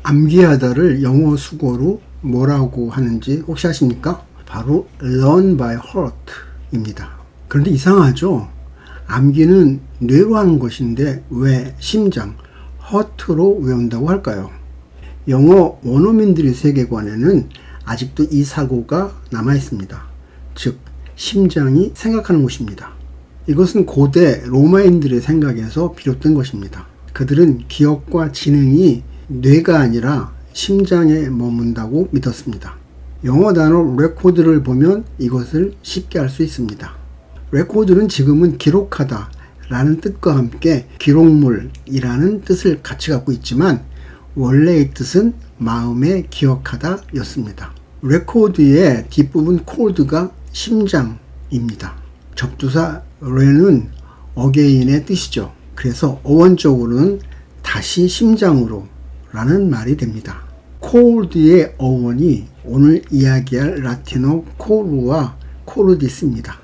암기하다를 영어 수거로 뭐라고 하는지 혹시 아십니까? 바로 learn by heart 입니다. 그런데 이상하죠? 암기는 뇌로 하는 것인데 왜 심장, heart로 외운다고 할까요? 영어 원어민들의 세계관에는 아직도 이 사고가 남아 있습니다. 즉, 심장이 생각하는 곳입니다. 이것은 고대 로마인들의 생각에서 비롯된 것입니다. 그들은 기억과 지능이 뇌가 아니라 심장에 머문다고 믿었습니다. 영어 단어 record를 보면 이것을 쉽게 알 수 있습니다. record는 지금은 기록하다 라는 뜻과 함께 기록물이라는 뜻을 같이 갖고 있지만 원래의 뜻은 마음에 기억하다 였습니다. record의 뒷부분 cold가 심장입니다. 접두사 re는 again의 뜻이죠. 그래서 어원적으로는 다시 심장으로 라는 말이 됩니다. cold의 어원이 오늘 이야기할 라틴어 coru와 corudis입니다.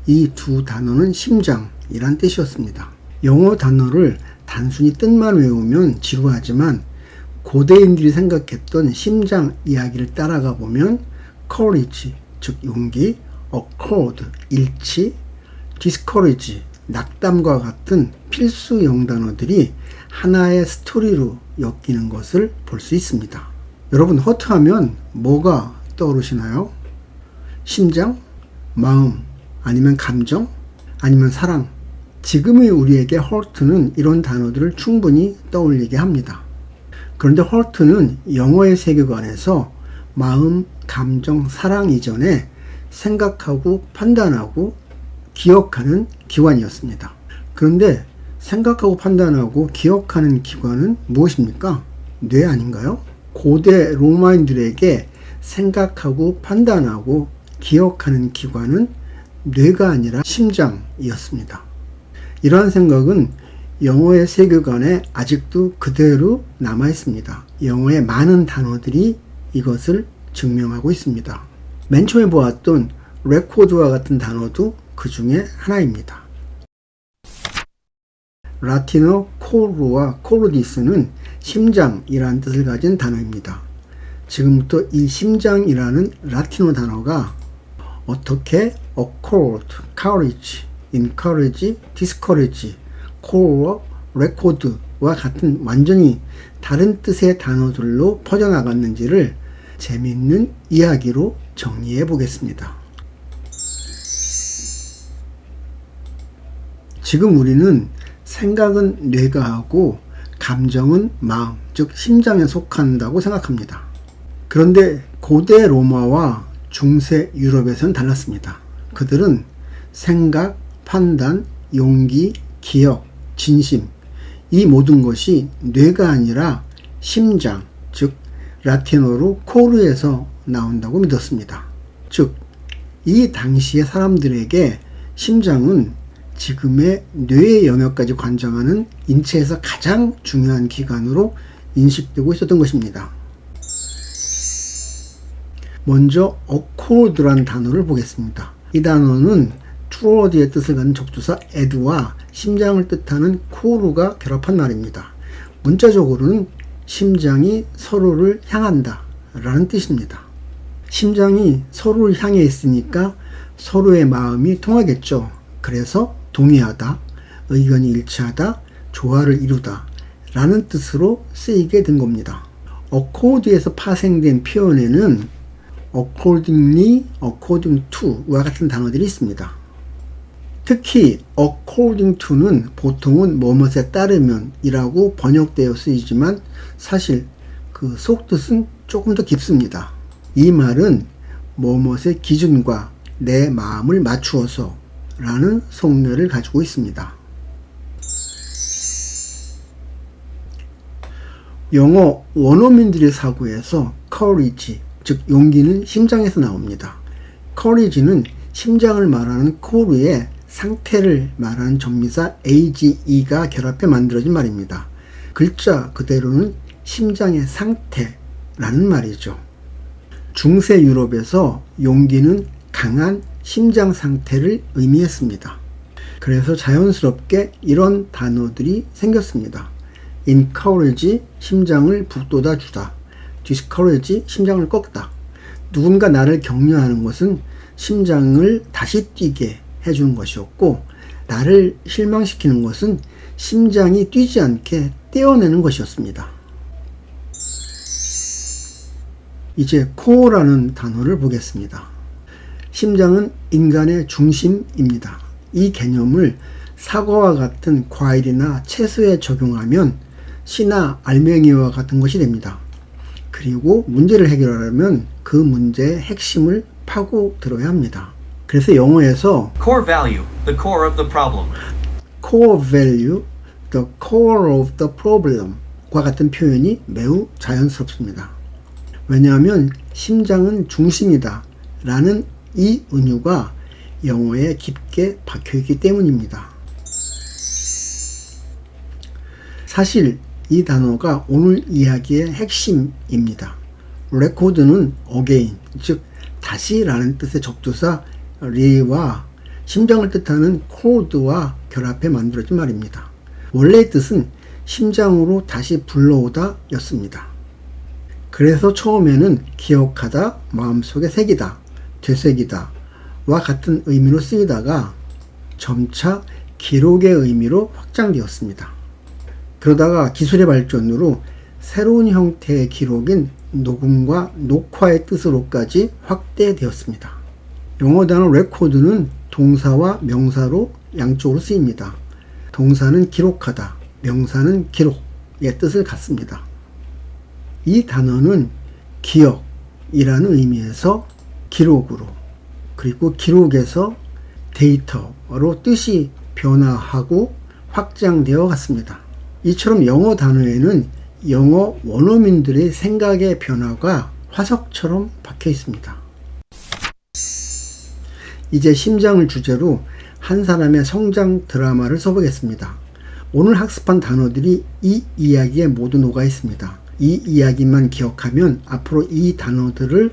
이 두 단어는 심장이란 뜻이었습니다. 영어 단어를 단순히 뜻만 외우면 지루하지만 고대인들이 생각했던 심장 이야기를 따라가 보면 courage, 즉 용기, accord, 일치, discourage, 낙담과 같은 필수 영단어들이 하나의 스토리로 엮이는 것을 볼 수 있습니다. 여러분, 허트하면 뭐가 떠오르시나요? 심장? 마음? 아니면 감정? 아니면 사랑? 지금의 우리에게 hurt는 이런 단어들을 충분히 떠올리게 합니다. 그런데 hurt는 영어의 세계관에서 마음, 감정, 사랑 이전에 생각하고 판단하고 기억하는 기관이었습니다. 그런데 생각하고 판단하고 기억하는 기관은 무엇입니까? 뇌 아닌가요? 고대 로마인들에게 생각하고 판단하고 기억하는 기관은 뇌가 아니라 심장이었습니다. 이러한 생각은 영어의 세계관에 아직도 그대로 남아 있습니다. 영어의 많은 단어들이 이것을 증명하고 있습니다. 맨 처음에 보았던 record와 같은 단어도 그 중에 하나입니다. 라틴어 coru와 corudis는 심장이라는 뜻을 가진 단어입니다. 지금부터 이 심장이라는 라틴어 단어가 어떻게 accord, courage, encourage, discourage, core, record와 같은 완전히 다른 뜻의 단어들로 퍼져나갔는지를 재미있는 이야기로 정리해 보겠습니다. 지금 우리는 생각은 뇌가 하고 감정은 마음, 즉 심장에 속한다고 생각합니다. 그런데 고대 로마와 중세 유럽에서는 달랐습니다. 그들은 생각, 판단, 용기, 기억, 진심, 이 모든 것이 뇌가 아니라 심장, 즉 라틴어로 코르에서 나온다고 믿었습니다. 즉, 이 당시의 사람들에게 심장은 지금의 뇌의 영역까지 관장하는 인체에서 가장 중요한 기관으로 인식되고 있었던 것입니다. 먼저 accord란 단어를 보겠습니다. 이 단어는 towards의 뜻을 갖는 접두사 at와 심장을 뜻하는 core가 결합한 말입니다. 문자적으로는 심장이 서로를 향한다 라는 뜻입니다. 심장이 서로를 향해 있으니까 서로의 마음이 통하겠죠. 그래서 동의하다, 의견이 일치하다, 조화를 이루다 라는 뜻으로 쓰이게 된 겁니다. accord에서 파생된 표현에는 accordingly, according to와 같은 단어들이 있습니다. 특히 according to는 보통은 뭐뭇에 따르면 이라고 번역되어 쓰이지만 사실 그 속뜻은 조금 더 깊습니다. 이 말은 뭐뭇의 기준과 내 마음을 맞추어서 라는 속내를 가지고 있습니다. 영어 원어민들의 사고에서 courage, 즉 용기는 심장에서 나옵니다. courage는 심장을 말하는 core의 상태를 말하는 접미사 age가 결합해 만들어진 말입니다. 글자 그대로는 심장의 상태라는 말이죠. 중세 유럽에서 용기는 강한 심장 상태를 의미했습니다. 그래서 자연스럽게 이런 단어들이 생겼습니다. encourage, 심장을 북돋아 주다. discourage, 심장을 꺾다. 누군가 나를 격려하는 것은 심장을 다시 뛰게 해주는 것이었고, 나를 실망시키는 것은 심장이 뛰지 않게 떼어내는 것이었습니다. 이제 core라는 단어를 보겠습니다. 심장은 인간의 중심입니다. 이 개념을 사과와 같은 과일이나 채소에 적용하면 씨나 알맹이와 같은 것이 됩니다. 그리고 문제를 해결하려면 그 문제의 핵심을 파고들어야 합니다. 그래서 영어에서 Core value, the core of the problem. core value, the core of the problem 과 같은 표현이 매우 자연스럽습니다. 왜냐하면 심장은 중심이다 라는 이 은유가 영어에 깊게 박혀있기 때문입니다. 사실 이 단어가 오늘 이야기의 핵심입니다. record는 again, 즉 다시 라는 뜻의 접두사 re와 심장을 뜻하는 core와 결합해 만들어진 말입니다. 원래의 뜻은 심장으로 다시 불러오다 였습니다. 그래서 처음에는 기억하다, 마음속에 새기다, 되새기다 와 같은 의미로 쓰이다가 점차 기록의 의미로 확장되었습니다. 그러다가 기술의 발전으로 새로운 형태의 기록인 녹음과 녹화의 뜻으로까지 확대되었습니다. 영어 단어 record는 동사와 명사로 양쪽으로 쓰입니다. 동사는 기록하다, 명사는 기록의 뜻을 갖습니다. 이 단어는 기억이라는 의미에서 기록으로, 그리고 기록에서 데이터로 뜻이 변화하고 확장되어 갔습니다. 이처럼 영어 단어에는 영어 원어민들의 생각의 변화가 화석처럼 박혀 있습니다. 이제 심장을 주제로 한 사람의 성장 드라마를 써보겠습니다. 오늘 학습한 단어들이 이 이야기에 모두 녹아 있습니다. 이 이야기만 기억하면 앞으로 이 단어들을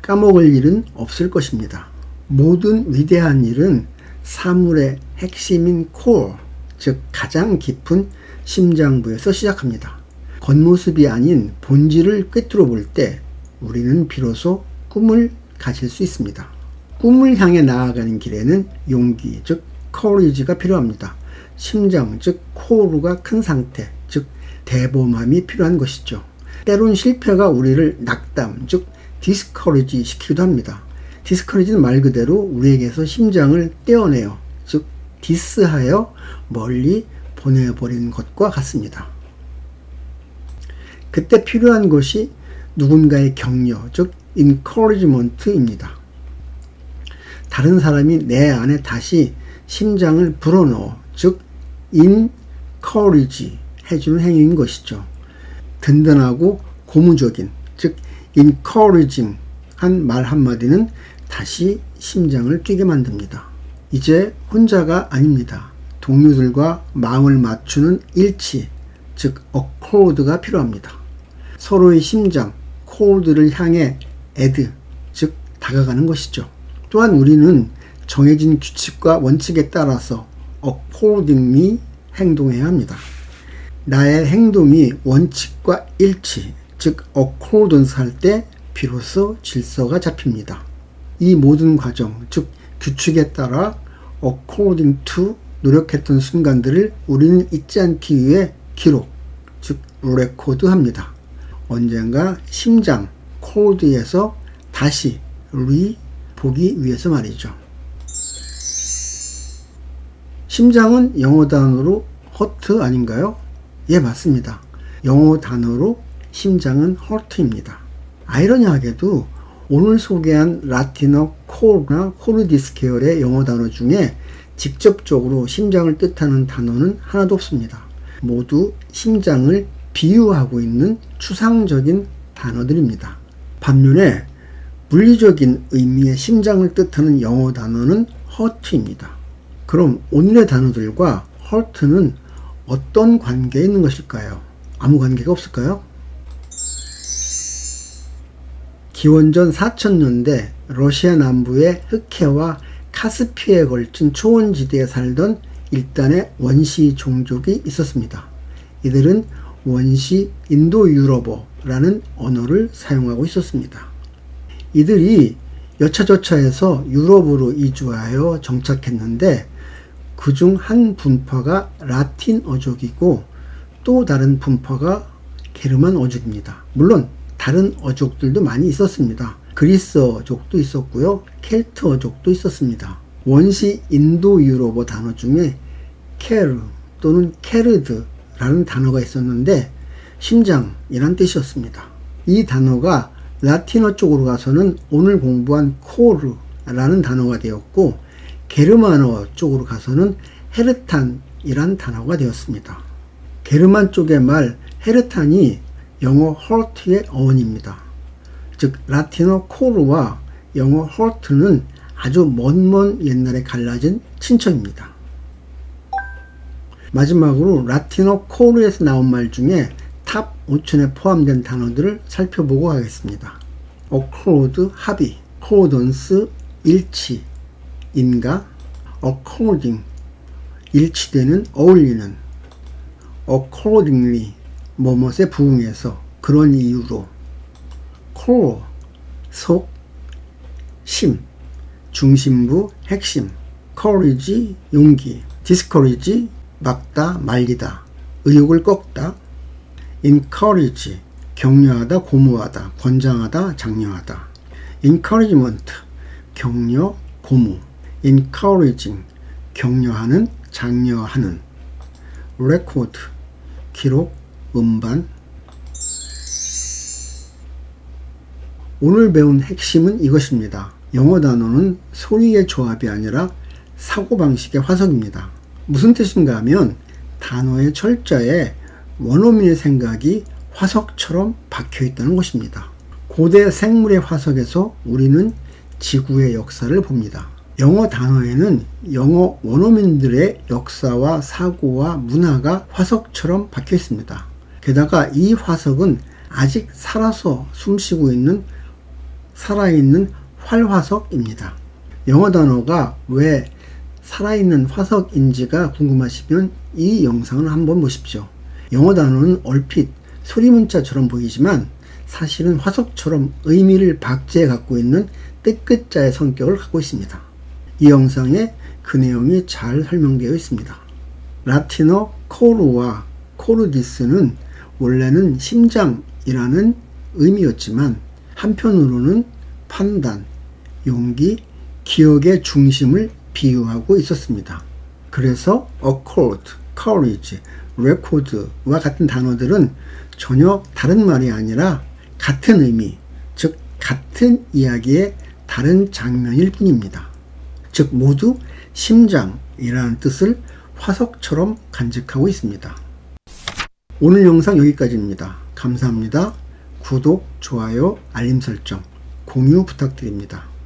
까먹을 일은 없을 것입니다. 모든 위대한 일은 사물의 핵심인 core, 즉 가장 깊은 심장부에서 시작합니다. 겉모습이 아닌 본질을 꿰뚫어 볼 때 우리는 비로소 꿈을 가질 수 있습니다. 꿈을 향해 나아가는 길에는 용기, 즉 courage가 필요합니다. 심장, 즉 core가 큰 상태, 즉 대범함이 필요한 것이죠. 때론 실패가 우리를 낙담, 즉 discourage 시키기도 합니다. discourage는 말 그대로 우리에게서 심장을 떼어내어, 즉 디스하여 멀리 보내버리는 것과 같습니다. 그때 필요한 것이 누군가의 격려, 즉 encouragement입니다. 다른 사람이 내 안에 다시 심장을 불어넣어, 즉 encourage 해주는 행위인 것이죠. 든든하고 고무적인, 즉 encouraging 한 말 한마디는 다시 심장을 뛰게 만듭니다. 이제 혼자가 아닙니다. 동료들과 마음을 맞추는 일치, 즉 accord가 필요합니다. 서로의 심장, core를 향해 add, 즉 다가가는 것이죠. 또한 우리는 정해진 규칙과 원칙에 따라서 accordingly 행동해야 합니다. 나의 행동이 원칙과 일치, 즉 accordance 할 때 비로소 질서가 잡힙니다. 이 모든 과정, 즉 규칙에 따라 according to 노력했던 순간들을 우리는 잊지 않기 위해 기록, 즉 record 합니다. 언젠가 심장, core에서 다시 보기 위해서 말이죠. 심장은 영어 단어로 heart 아닌가요? 예, 맞습니다. 영어 단어로 심장은 heart입니다. 아이러니하게도 오늘 소개한 라틴어 core나 cordis 계열의 영어 단어 중에 직접적으로 심장을 뜻하는 단어는 하나도 없습니다. 모두 심장을 비유하고 있는 추상적인 단어들입니다. 반면에 물리적인 의미의 심장을 뜻하는 영어 단어는 heart입니다. 그럼 오늘의 단어들과 heart는 어떤 관계에 있는 것일까요? 아무 관계가 없을까요? 기원전 4000년대 러시아 남부의 흑해와 카스피에 걸친 초원지대에 살던 일단의 원시 종족이 있었습니다. 이들은 원시 인도 유럽어라는 언어를 사용하고 있었습니다. 이들이 여차저차해서 유럽으로 이주하여 정착했는데 그중 한 분파가 라틴 어족이고 또 다른 분파가 게르만 어족입니다. 물론 다른 어족들도 많이 있었습니다. 그리스 어족도 있었고요. 켈트 어족도 있었습니다. 원시 인도 유럽어 단어 중에 케르 또는 케르드라는 단어가 있었는데 심장이란 뜻이었습니다. 이 단어가 라틴어 쪽으로 가서는 오늘 공부한 코르라는 단어가 되었고 게르만어 쪽으로 가서는 헤르탄이란 단어가 되었습니다. 게르만 쪽의 말 헤르탄이 영어 헐트의 어원입니다. 즉 라틴어 코르와 영어 헐트는 아주 먼 옛날에 갈라진 친척입니다. 마지막으로 라틴어 코르에서 나온 말 중에 탑 5천에 포함된 단어들을 살펴보고 가겠습니다. accord 합의, accordance 일치, 인가, according 일치되는, 어울리는, accordingly 뭐뭇에 부응해서, 그런 이유로, core 속, 심 중심부, 핵심, courage 용기, discourage 막다, 말리다, 의욕을 꺾다, encourage 격려하다, 고무하다, 권장하다, 장려하다, encouragement 격려, 고무, encouraging 격려하는, 장려하는, record 기록, 음반. 오늘 배운 핵심은 이것입니다. 영어 단어는 소리의 조합이 아니라 사고방식의 화석입니다. 무슨 뜻인가 하면 단어의 철자에 원어민의 생각이 화석처럼 박혀 있다는 것입니다. 고대 생물의 화석에서 우리는 지구의 역사를 봅니다. 영어 단어에는 영어 원어민들의 역사와 사고와 문화가 화석처럼 박혀 있습니다. 게다가 이 화석은 아직 살아서 숨쉬고 있는 살아있는 활화석입니다. 영어 단어가 왜 살아있는 화석인지가 궁금하시면 이 영상을 한번 보십시오. 영어 단어는 얼핏 소리문자처럼 보이지만 사실은 화석처럼 의미를 박제해 갖고 있는 뜻끝자의 성격을 갖고 있습니다. 이 영상에 그 내용이 잘 설명되어 있습니다. 라틴어 코르와 코르디스는 원래는 심장이라는 의미였지만 한편으로는 판단, 용기, 기억의 중심을 비유하고 있었습니다. 그래서 accord, courage, record와 같은 단어들은 전혀 다른 말이 아니라 같은 의미, 즉 같은 이야기의 다른 장면일 뿐입니다. 즉 모두 심장이라는 뜻을 화석처럼 간직하고 있습니다. 오늘 영상 여기까지입니다. 감사합니다. 구독, 좋아요, 알림 설정, 공유 부탁드립니다.